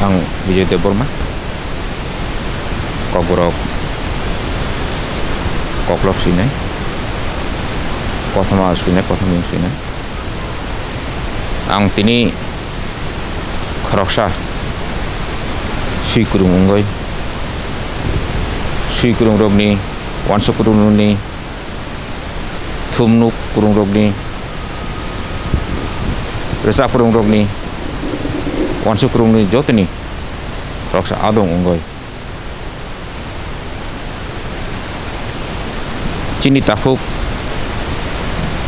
आं विजय देवबर्मा ककबरक ककलक सुइनाय प्रथमा सुइनाय प्रथम सुइनाय आं तिनि खरकसा सुइकुरुं उंगय सुइकुरुं रगनि वानसकुरुंनि थुमनुक कुरुं रगनि रेसा कुरुं रगनि वानसकुरुंनि जतनि खरकसा आदं उंगय चिनि ताफुक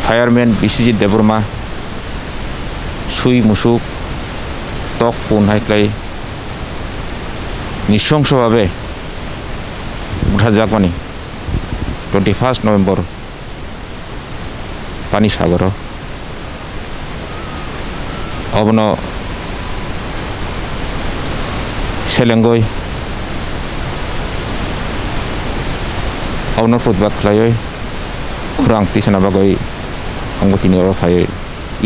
फायारमैन बिश्वजित देवबर्मा सुई मुसुक तक पुनहायक्लाय निशंसभावे बुथारजागमानि 21 नवेम्बर पानी सागर अबनो सेलेंगय अबनो प्रतिबाद खालाय खुरां तिसना बागै आंबो तिनि अरफाय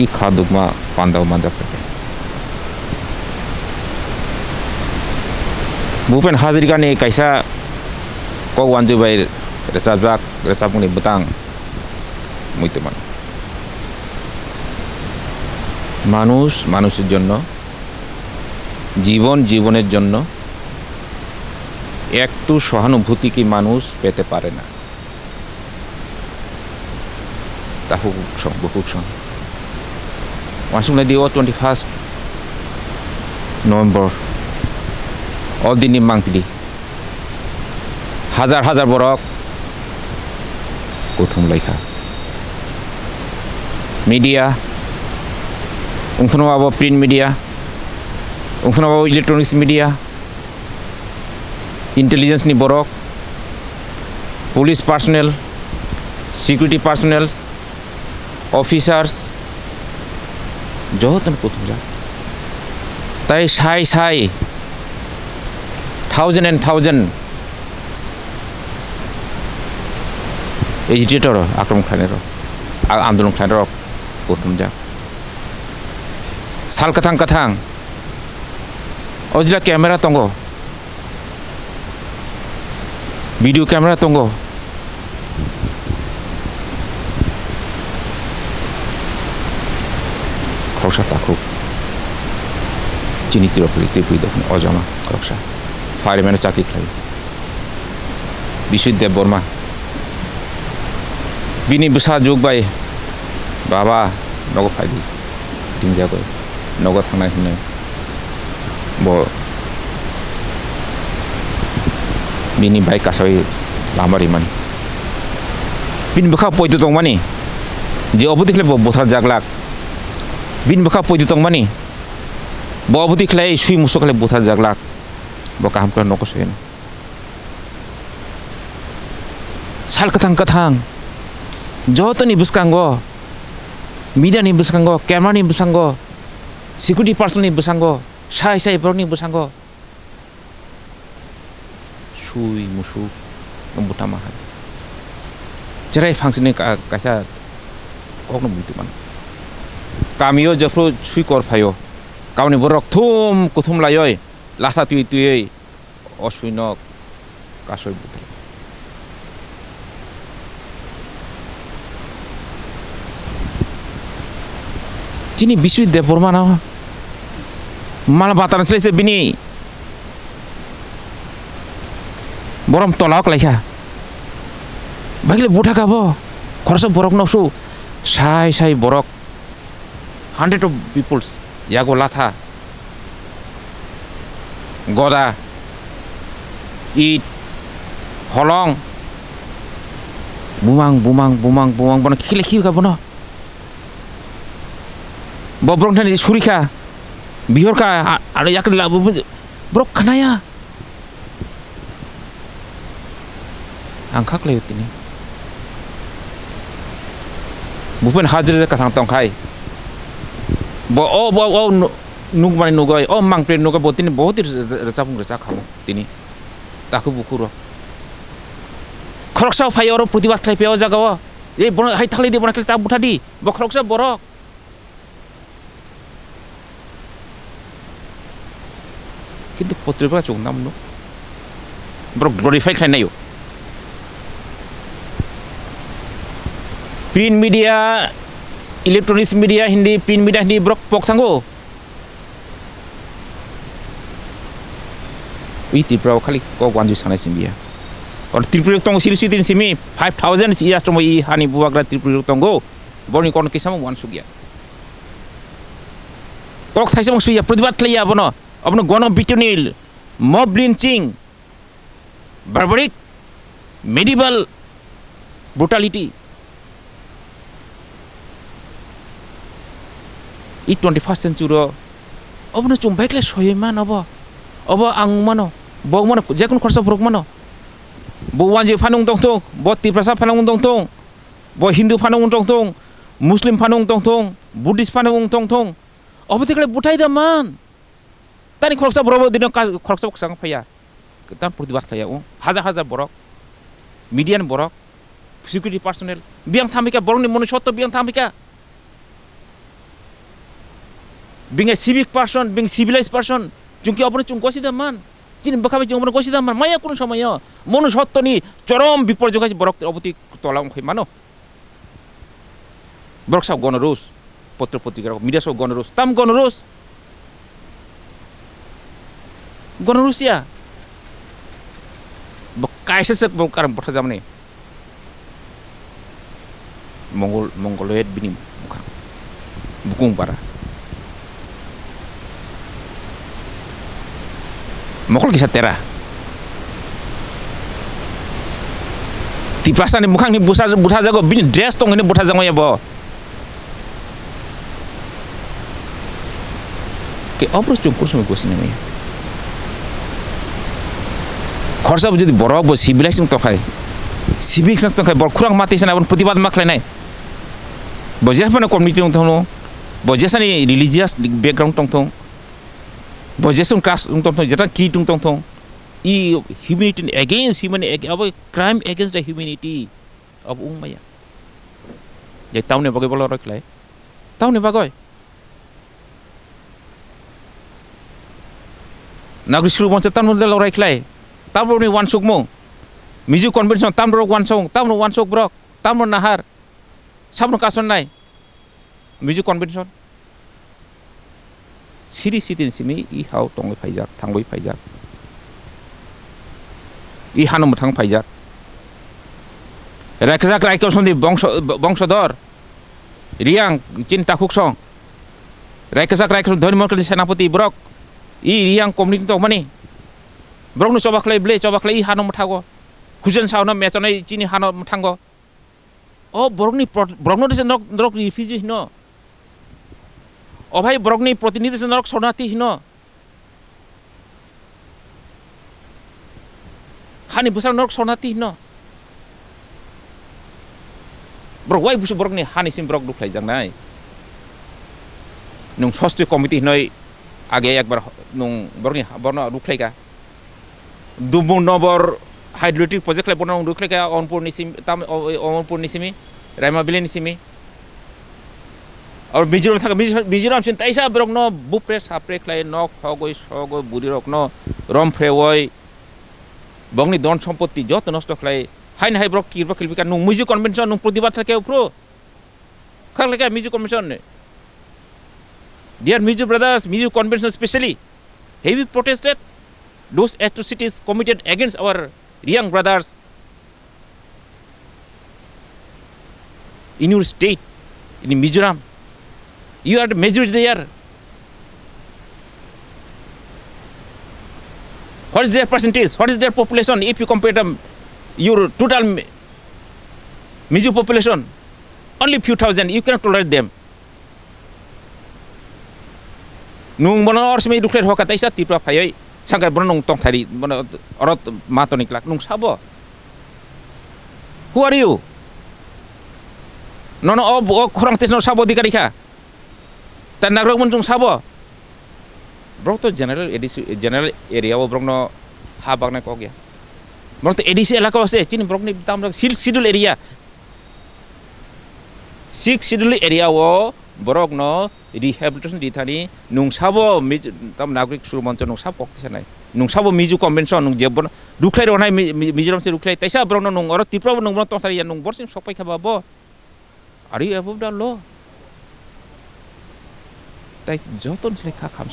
इ खादुगमा पान्दाव मानजाखते भूपेन हाजरिकानि कायसा कक वानजुबाय रेसाबनि बुतां मुइतमान মানুষের জন্য জীবনের জন্য একটু সহানুভূতি কি মানুষ পেতে পারে না তা বহুত মাসুমলাই দিও 21 নভেম্বর অলদিনি মাংপিদি হাজার বরক কুথুম লাইখা media ungthono print media ungthono electronics media intelligence ni borok police personnel security personnel officers joton kuthumja tai sai thousand and thousand agitator akram khanero andolon khanero kuthumja साल कथां अजिला कैमरा तंगो वीडियो कैमरा तंगो खरसा ताखु चिनी तिरपुरी दखन अजमा खरसा fireman चाकरी खाय बिश्वजित देवबर्मा बिनि बुसा जुगबाय बाबा नगो फायदि दिंजागो नगद थांनाय होननाय बिनि बाइक कासाय लामारिमान बिन बखा पयदु दंमानि जे अबुदिखले बोथार जागलाक बिन बखा पयदु दंमानि ब अबुदिखले सुइ मुसखले बोथार जागलाक ब कामखा नकसयन साल कथां जतनि बुसकांगो मीडियानि बुसकांगो कैमरानि बुसकांगो security person ni besango sai beroni besango sui musuh membuta mahal cerai function ni kaisa kok nombitu man kamio jafro sui kor phayo kauni borok thum kuthum layoy lasa tui osuinok kasoi butre Cini bisu Devorma na malah batan selesai bini borom tolak lagi bagi buta kabo korso borok nafsu sai borok 100 of peoples yago latha goda it holong bumang bono kile kabono bobrong tani surika bihorka ada yakin lah brok kanaya angkak lewat ini bukan hajar kasang tongkai bo nung mani nugai mang pre nugai botini बहुत ही रचा खामो तिनी ताको बुकुरो खरकसा फायो रो प्रतिबाद खाइ पेयो जागाव ए बन high थाखलै दे बनाखलै ता बुथादि ब खरकसा बरक Kintu potreba chung nam no. Bro glorify khai nayo. Print media, electronic media hindi, print media hindi brok pok sango. Iti bro kali ko wanju sana simbia. Or Tripura tong siri tin simi 5,000 years to moi hani buagra Tripura tongo. Borni kon kisam wan sugia. Kok thaisam suya prodhibat laya abono. Abono gono bitunil, mob lynching, barbaric, medieval brutality. I 21st century abono chumbai kle soyeman abo ang mano bog mano jekun khorsa brok mano bo wanji phanung tong bo tiprasa phanung tong bo hindu phanung tong muslim phanung tong buddhist phanung tong oboti kle butai da man tani khorsa brobo dino khorsa sang phaya tan prodhibat khaya o hajar borok median borok security personnel biang thamika boroni monusotto biang thamika. Being a civic person, being civilized person, jungki apone chung kosi daman, chin bakabe jung apone kosi daman, maya kuno samaya, monusotto ni corom biporjoga si borok oboti tolang khoi mano. Borok sa gonorus, potro potigra, media so gonorus, tam gonorus ya. Bekai sesek bongkaran porta zaman ni. Mongoloid bini bukan, bukung para. Mokol kisah tera. Ti prasa ni mukhang ni busa jago bin dress tong ni buta jago ya bo. Ke opros chungkur sumi gosi ni. Khorsa bu jodi borok bo civilization to khai. Civic sense to khai bor khurang mati sana bon pratibad maklai nai. Bo jefana community tong bo jesani religious background tong bo jesung class tong jeta ki tong I humanity against humanity abo crime against the humanity of maya je taune bagai bolo raklai taune bagai nagri suru mon tan mon lo raklai tamro ni wan sukmo miju convention tamro wan sok brok tamro nahar sabno kason nai miju convention siri sitin simi I hau tong phaijak thangboi phaijak I hanum thang phaijak raksak raikau sondi bongshador riang cinta khuksong raksak raikau dharma kali senapati brok I riang community to mani brok nu chobaklai I hanum thago hujan sauna mechonai chini hanum thango o brok no desen nok refugee no o bhai brok ni protinidhi se nok sonati hino hani busar nok sonati hino brok wai busu brok ni hani sim brok duklai jang nai nung hosti committee noi age ekbar nung brok ni borno duklai ka dubung nobor hydroelectric project lai borno duklai ka onpur nisimi raima bilen nisimi और मिजोराम सिन तैसा book न बुप्रे साप्रे क्लाय न खगय सगय बुरिरक न रमफ्रे वय बंगनि धन सम्पत्ति जत नष्ट क्लाय हाइन high book किरबा किलबिका नु मिजु कन्वेंशन नु प्रतिबाद थाके उप्रो खालका Mizo convention dear Mizo brothers Mizo convention specially heavy protested those atrocities committed against our young brothers in your state in Mizoram. You are the majority there. What is their percentage? What is their population? If you compare them, your total Mizo population, only few thousand. You cannot tolerate them. Nung bono or semi dukler hokat aisa tipra phayai sangkai bono nung tong thari bono orot matonik lak nung sabo. Who are you? No khorang tes no sabo dikari kha. Tan nagrok mun jung sabo. Brok to general area wo brok no ha bagna ko gya. Brok to ADC elaka ase chin brok ni tam schedule area. 6 schedule area wo borok no rehabilitation di thani nungsabo tam nagrik surmoncho nungsabo poktisanai nungsabo miju convention nung jebon duklai ronai mijoram se duklai taisa borok no nung oro tipra nung borok tong nung borsim sopai khababo ari above the law তাই যতন ছেলে খাম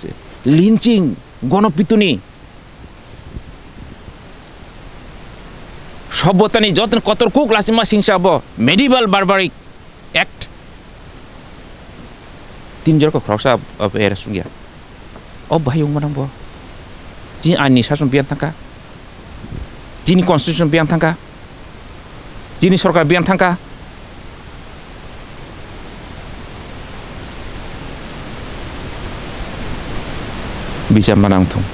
সে lynching গণপিতুনি সভ্যতানি যতন কতর কুক লাসিমা সিংসাব মেডিভাল বারবারিক অ্যাক্ট 3 জরক খরসা এরেস গিয়া ভাইং মানাংব জি আইনি শাসন বিয়ান থাকা জিনি কনস্টিটিউশন বিয়ান থাকা জিনি সরকার বিয়ান থাকা bisa menangtung.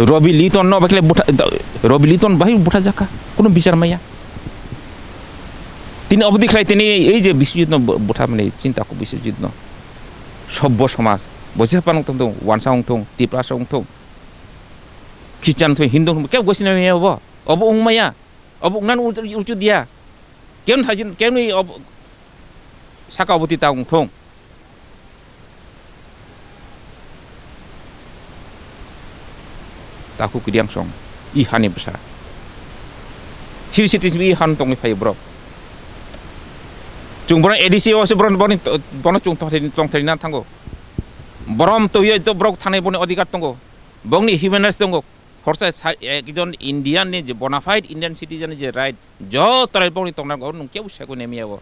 Robi Liton no bakle buta Robi Liton bahi buta jaka কোনো বিচার মাইয়া তিনি অবধি খাই তিনি এই যে বিশ্বযুদ্ধ বুটা মানে চিন্তা কো বিশ্বযুদ্ধ সভ্য সমাজ বসে পানং তং ওয়ানসাং থং তিপ্রাসং থং খ্রিস্টান থং হিন্দু কেউ গসিনা মেয়া অব উংমায়া অব উংনান উচু দিয়া কেন থাজিন কেন অব সাকা অবতি তাং থং aku kidiang song I hani besar siri siri I han tong fai bro chung bro edisi ose bro bono chung tong tharinan thango borom to ye to bro thane bone odikar tongo bongni human rights tongo horsa ekjon indian ne je bona fide indian citizen je right jo tarai bongni tongna go nung keu sego nemia bo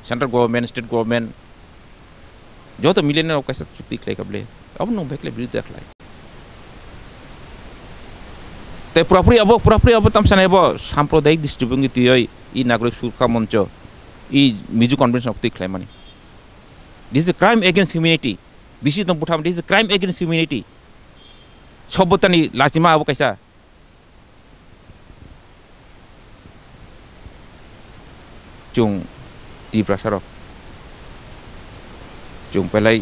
central government state government jo to millennial okaisa chukti klai kable अब nung bekle biru deklai te pura-puri abo tam sana abo samprodayik distribution itu yoi I nagorik surka moncho I miju convention okti claim money this is a crime against humanity bisi tom putham this is a crime against humanity sobbotani lazima abo kaisa chung ti prasarok chung pelai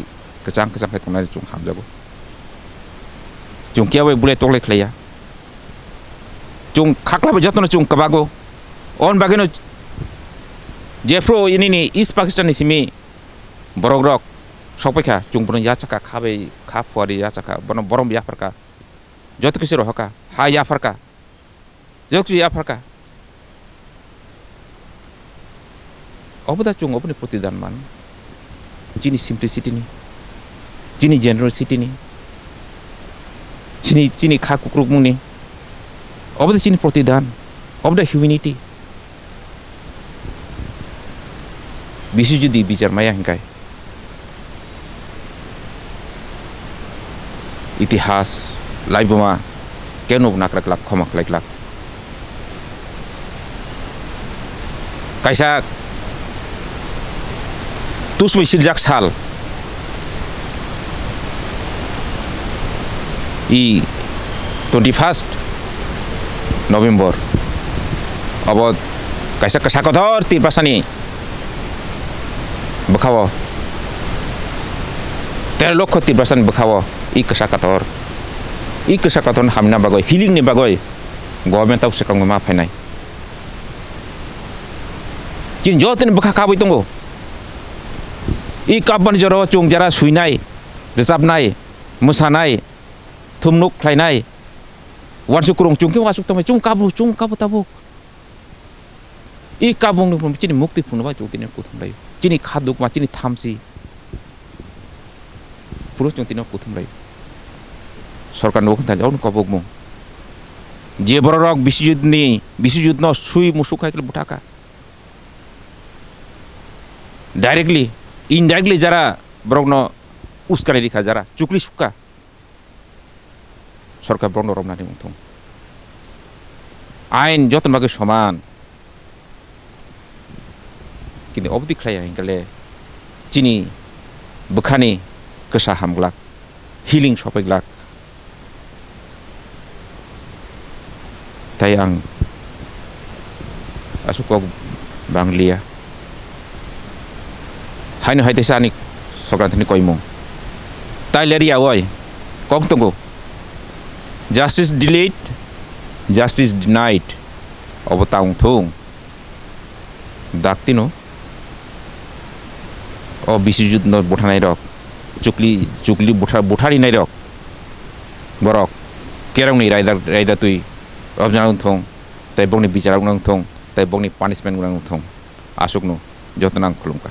kecang hai tongna chung ham jago chung kia we bule toklek klaya chung khakla jatno chung kabago on bageno jefro ini ni East Pakistan ni simi borogrok sopekha chung bon ya chaka khabe kha fuari ya chaka bon borom ya farka jot kisi rohaka ha ya farka jok ya farka oboda chung opni protidan man jini simplicity ni jini generosity ni jini kha kukruk mung ni of the sin protidan of the humanity bisu judi bicar maya hingkai itihas laibuma keno nakrak lak khomak lak kaisa tusmi siljak sal I 21st November abot kaisa kasakotor ti pasani bakawo 13 লক্ষ ti pasan bakawo I kasakotor hamna bagoy healing ni bagoy government tau sekang ma phainai jin jotin bakha kaboi tongo I kaban joro chung jara suinai resapnai musanai thumnuk khlainai wansu kurung chung ke wasuk tomai chung kabu tabuk I kabung nu chini mukti phunwa chung tin kuthum lai chini khaduk ma chini thamsi puro chung tin kuthum lai sarkar no khanta jaun kabuk mung je borok bisijud no sui musuk khai butaka directly indirectly jara borok no uskare dikha jara chukli suka সরকার বন্ধ রমনানি মুথং আইন যতন বাগে সমান কিন্তু অবধি খাইয়া হিংকালে চিনি বখানি কসা হামগ্লাক healing সপাইগ্লাক তাই আং আসুক বাংলিয়া হাইনো হাইতেসা আনি সরকারনি কইমু তাই লেরিয়া ওই cock তঙ্গো justice delayed justice denied obotang thung daktino o bisijut no bothanai rok chukli buthari nai rok borok kerong ni raida tui objang thong tai bongni bicara unang thong tai bongni punishment unang thong asukno jotnang khulumka.